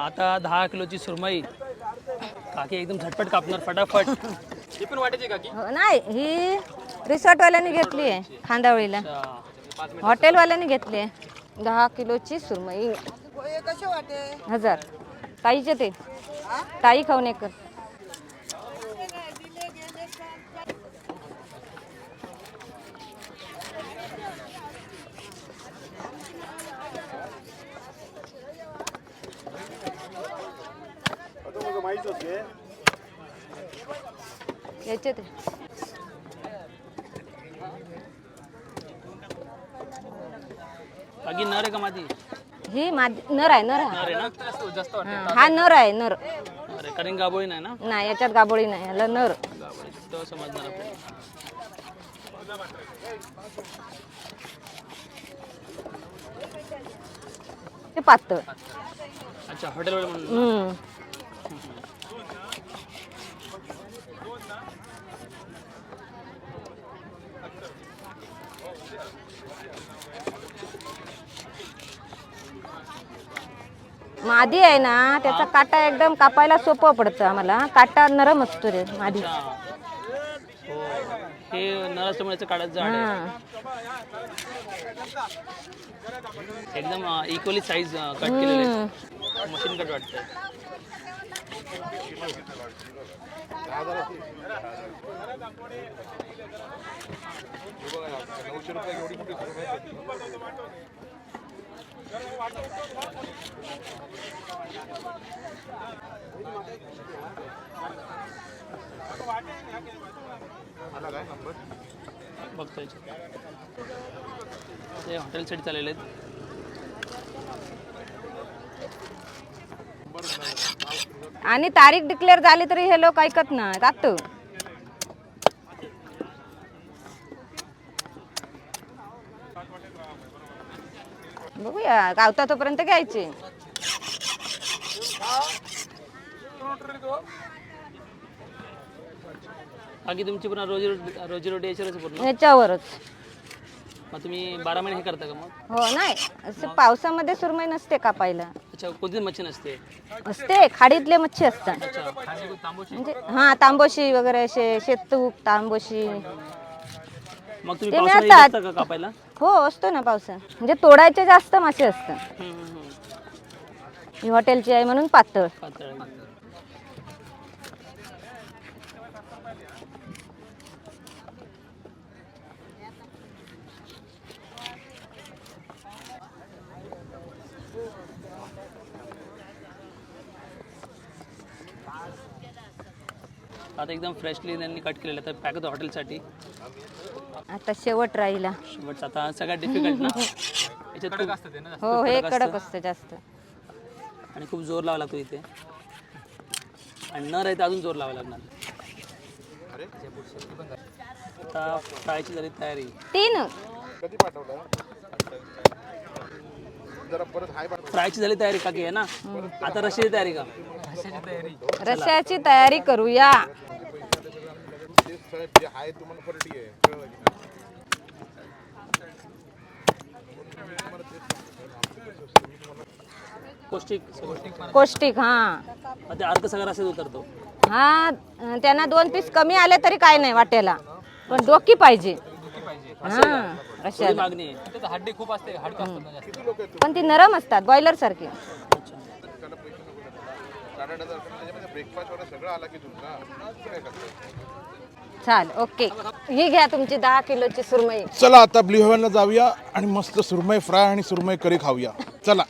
आता 10 किलोची सुरमई काकी एकदम झटपट कापणार फटाफट. ही पण वाटायची काकी? नाही, ही रिसॉर्टवाल्यांनी घेतली आहे खांदावळीला. हॉटेलवाल्यांनी घेतली आहे 10 किलोची सुरमई. कसे वाटे 1000 ताईचे ते ताई खाऊन एक. याचे ते काकी नर आहे का मादी? ही नर आहे. नर आहे ना? जास्त हा नर आहे. नर अरे कारण गाबोळी नाही ना? नाही, याच्यात गाबोळी नाही, याला नर. गाबोळी तो समजणार आपल्याला. ते पातळ. अच्छा हॉटेलवर म्हणून. मादी आहे ना, त्याचा काटा एकदम कापायला सोपं पडतं आम्हाला. काटा नरम असतो रे मादी. हो हे नर असल्यामुळे काढत जाड आहे. एकदम इक्वली साईज कट केलेले आहेत. मशीन कट वाटतंय. बघतोय ते हॉटेलसाठी चाललेले आहेत. आणि तारीख डिक्लेअर झाली तरी हे लोक ऐकत नाही. जात बघूया, गावता तोपर्यंत घ्यायचे. बाकी तुमची पुन्हा रोजी रोटी याच्यावरच पूर्ण? ह्याच्यावरच. मग तुम्ही 12 महिने हे करता का मग? हो, नाही असं पावसामध्ये सुरमई नसते कापायला. अच्छा कोणती मच्छी नसते? असते, खाडीतले मच्छी असतात. अच्छा म्हणजे हा तांबोशी वगैरे असे शेतूक तांबोशी मग तुम्ही ते पावसाळ्यात मिळतात. येता का कापायला? हो असतो ना पावसात. म्हणजे तोडायचे जास्त मासे असतात. हम्म, हम्म, हम्म. ही हॉटेलची आहे म्हणून पातळ. पातळ आहे. आता एकदम फ्रेशली त्यांनी कट केलेलं तर पॅक होतं हॉटेलसाठी. आता शेवट राहिला. शेवटचा आता सगळ्यात डिफिकल्ट ना. याच्यात कडक असतं ते ना? हो, हे कडक असतं जास्त. आणि खूप जोर लावा लागतो इथे. आणि न राहता अजून जोर लावा लागणार. आता फ्रायची झाली तयारी. 3 फ्रायची झाली तयारी काकी आहे ना? आता रश्याची तयारी का? रश्याची तयारी करूया. पौष्टिक हा. ते अर्क सगळा रस्त्यात उतरतो. हा, त्यांना 2 पीस कमी आले तरी काय नाही वाटेला, पण डोकी पाहिजे. हा रश्याला मागणी आहे. हड्डी खूप असते, हाडकं असतात. पण ती नरम असतात बॉयलर सारखी. चाल ओके, ही घ्या तुमची 10 किलोची सुरमई. चला आता ब्ल्यू हेव्हनला जाऊया आणि मस्त सुरमई फ्राय आणि सुरमई करी खाऊया. चला.